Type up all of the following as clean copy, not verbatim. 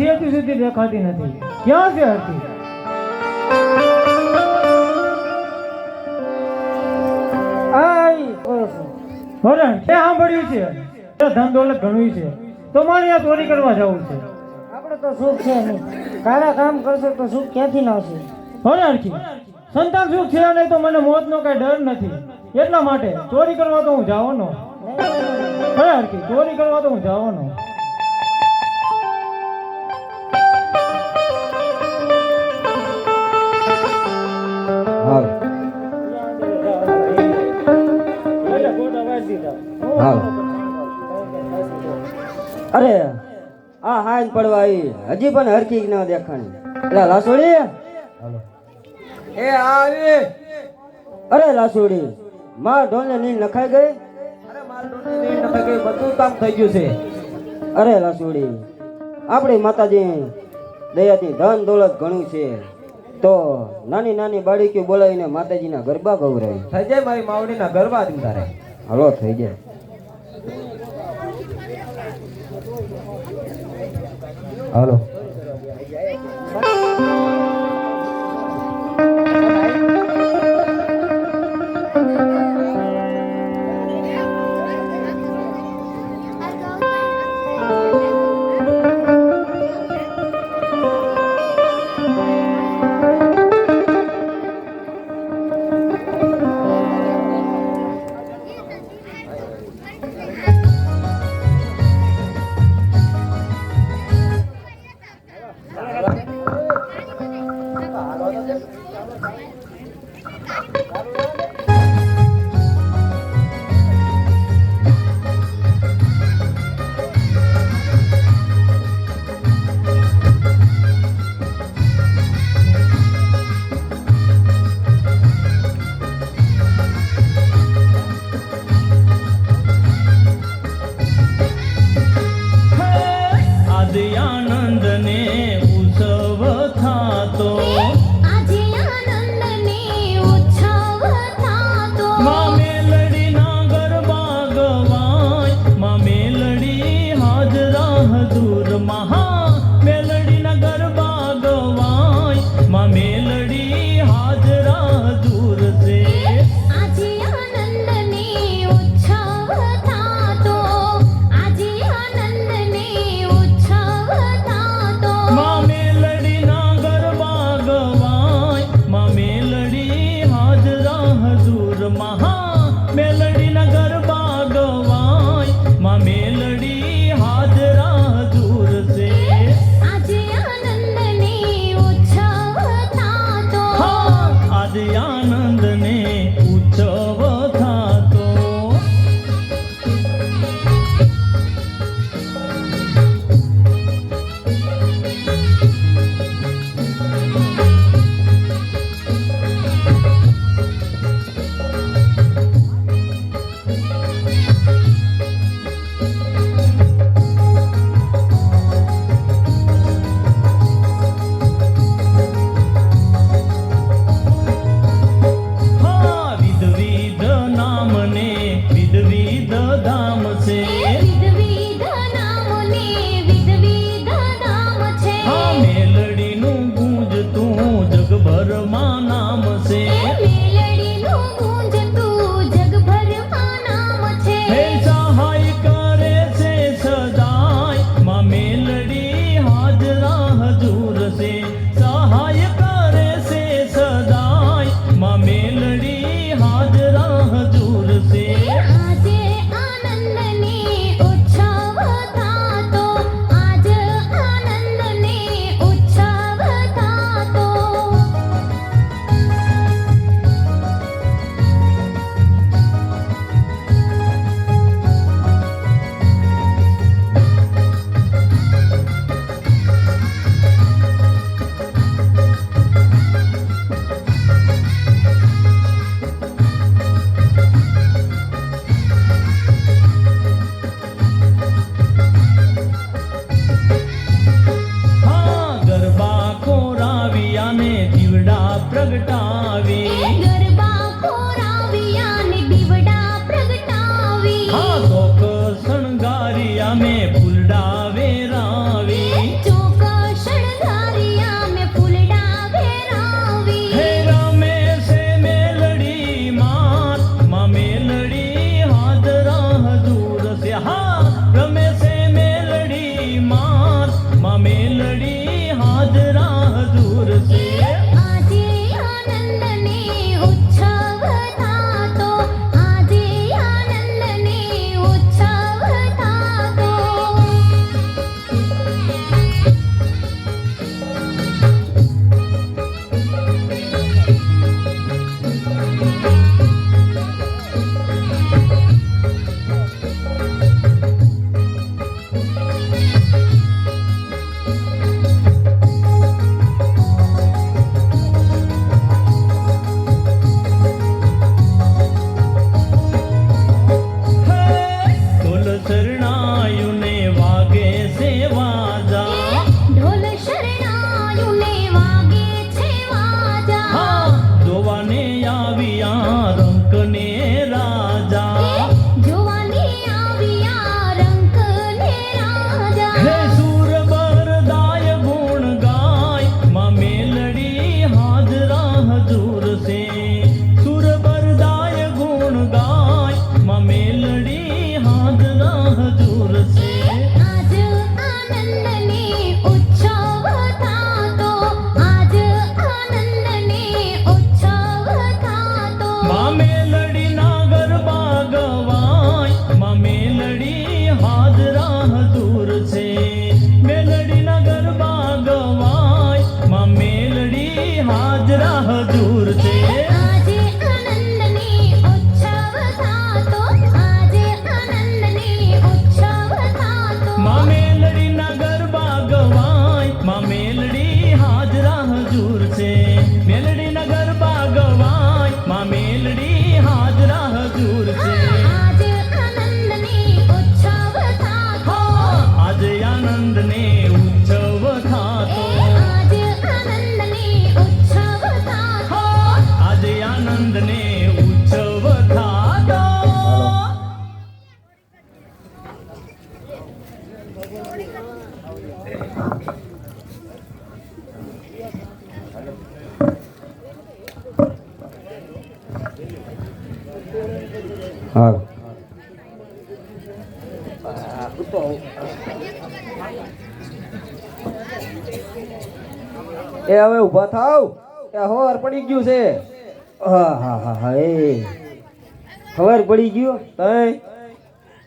હરખી સુધી દેખાતી નથી. ક્યાં છે હરખી? વરણ તે સાંભળ્યું છે ધન દોલત ઘણું છે, તો મારે આ ચોરી કરવા જવું છે. આપણે તો સુખ છે નહીં, કાળા કામ કરશો તો સુખ ક્યાંથી ના આવશે? હરખી સંતાન સુખ છે નહીં તો મને મોતનો કઈ ડર નથી, એટલા માટે ચોરી કરવા તો હું જવાનો. હરખી ચોરી કરવા તો હું જવાનો. અરે આ હાઈન પડવા આવી હજી પણ હરખી ન દેખાણી. એટલે લાસોડી એ આવી. અરે લાસોડી માર ઢોલને નીંદ નખાઈ ગઈ. અરે માર ઢોલને નીંદ નખાઈ ગઈ, બધું કામ થઈ ગયું છે. અરે લાસોડી આપણી માતાજી દયાથી ધન દોલત ઘણું છે, તો નાની નાની બાળકીઓ બોલાવીને માતાજીના ગરબા ગવરાવી. થઈ જાય મારી માવડીના ગરબા તારે. હલો થઈ જાય. હાલો ગરબા માં મેલડી હાજરા હજુર છે. આજે આનંદને ઉત્સવ થાતો, આજે આનંદને ઉત્સવ થાતો. ઢોલ શરણાયુને વાગે છે વાજા. ઢોલ શરણાયુને વાગે છે વાજા. હા, જોવાને આવ્યા રંકને રાજા. જોવાની આવ્યા રંકને રાજા. હે સુર બરદાય ગુણ ગાય માં મેલડી હાજરા હજુર છે. સુર બરદાય ગુણ ગાય માં મેલડી હાજરા હજુર છે. આજ આનંદને ઉત્સવ થાતો, આજ આનંદને ઉત્સવ થાતો. માં મેલડીના ગરબા ગવાય માં મેલડી હાજરા હજુર છે. મેલડીના ગરબા ગવાય માં મેલડી હાજરા હજુર છે. આજે આનંદને ઉત્સવ થાતો, આજે આનંદને ઉત્સવ થાતો. માં મેલડીના ગરબા ગવાય માં મેલડી હાજરા હજુર છે. મેલડીના ગરબા ગવાય માં મેલડી હાજરા હજુર છે. આજે આનંદને ઉત્સવ થાતો, આજે આનંદને ઉત્સવ થાતો. આજે આનંદને ઉત્સવ થાતો. આજે આનંદને ઉત્સવ થાતો. હાલ એ હવે ઊભા થાવ. એ હવાર પડી ગયું છે. હા હા હા હા એ ખબર પડી ગયું તય.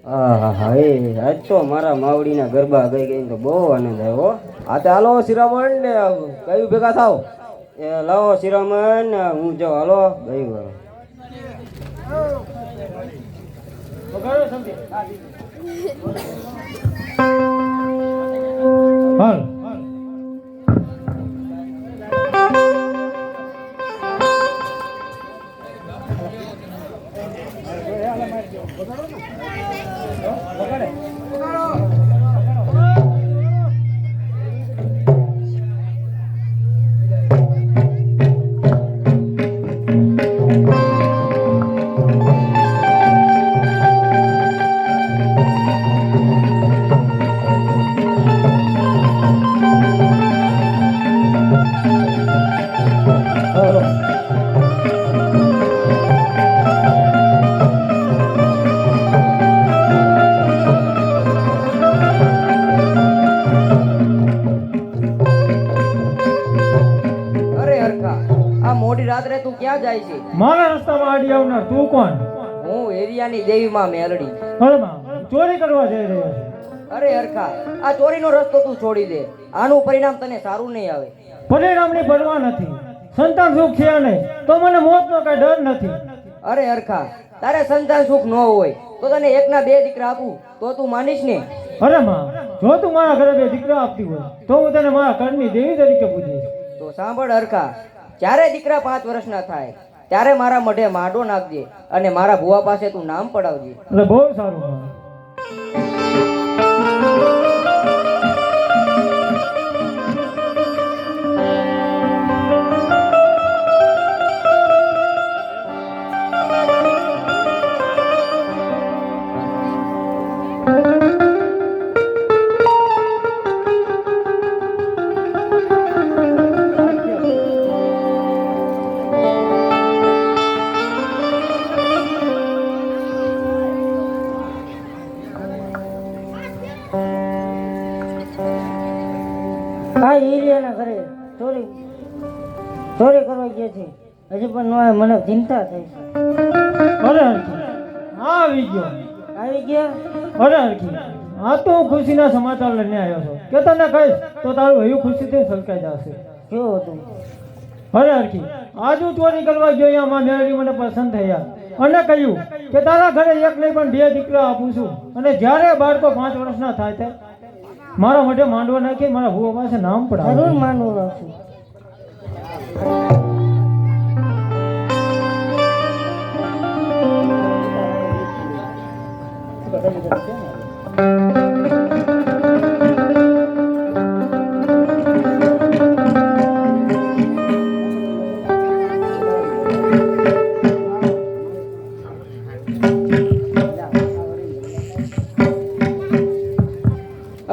હા હા હા એ આજ તો મારા માવડીના ગરબા ગઈ ગઈ તો બહુ આનંદ આવ્યો. હા તે હાલો શિરામણ ને કયું ભેગા થાવ. એ લાવો શિરામણ ને હું જાઉં. હાલો ગઈ વાર વગાડો સમજી. હાલ રાત્રે તું ક્યાં જાય છે? મારા રસ્તામાં આડી આવનાર તું કોણ? હું એરિયાની દેવી માં મેલડી. અરે માં, ચોરી કરવા જઈ રહ્યો છે. અરે હરખા, આ ચોરીનો રસ્તો તું છોડી દે. આનું પરિણામ તને સારું નહીં આવે. પરિણામની પરવા નથી. સંતાન સુખ છે નહીં તો મને મોતનો કઈ ડર નથી. અરે હરખા, તારે સંતાન સુખ ન હોય તો તને એકના બે દીકરા આપું તો તું માનીશ ને? અરે માં, જો તું મારા ઘરે બે દીકરા આપતી હોય તો હું તને મારા ઘરની દેવી તરીકે પૂજીશ. તો સાંભળ હરખા, જ્યારે દીકરા 5 વર્ષના થાય ત્યારે મારા મઢે માંડો નાખજે અને મારા ભુવા પાસે તું નામ પડાવજે. એટલે બહુ સારું માં. આ હીરિયાના ઘરે ચોરી કરવા ગયા છે. હજી પણ ન આવે, મને ચિંતા થઈ છે. અરે હરખી હા આવી ગયો. આવી ગયા? અરે હરખી આ તો હું ખુશીના સમાચાર લઈને આવ્યો છું કે તને કહીશ તો તારું હૈયું ખુશીથી છલકાઈ જશે. કેવું હતું? અરે હરખી આજ હું ચોરી કરવા ગયો અહીંયા માં મેળવી મને પસંદ થયા અને કહ્યું કે તારા ઘરે એક નહીં પણ 2 દીકરા આપું છું અને જ્યારે બાળકો 5 વર્ષના થાય છે મારા મોઢે માંડવો નાખી મારા ભૂવા પાસે નામ જરૂર પડાવે. માનવું રાખશું.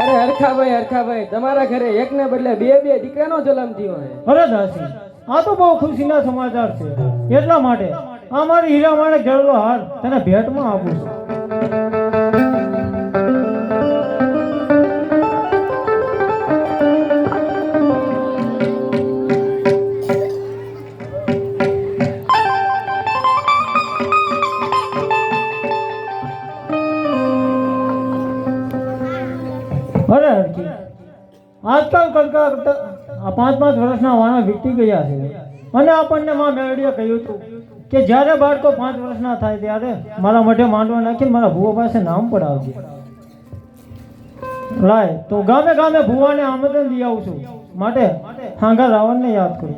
અરે હરખાભાઈ તમારા ઘરે એક ને બદલે 2 દીકરાનો જન્મ થયો છે. અરે દાસી આ તો બહુ ખુશીના સમાચાર છે એટલા માટે આ મારી હીરા માણેક જડેલો હાર તને ભેટમાં આપું છું. અરે હરખી આજકાલ કરતા આ 5 વર્ષના વાણા વીતી ગયા છે અને આપણને માં મેળવીએ કહ્યું હતું કે જ્યારે બાળકો 5 વર્ષના થાય ત્યારે મારા મોઢે માંડવા નાખીને મારા ભૂવા પાસે નામ પડાવજે. લાય તો ગામે ગામે ભૂવાને આમંત્રણ લઈ આવું છું માટે હાંગા રાવણને યાદ કરું.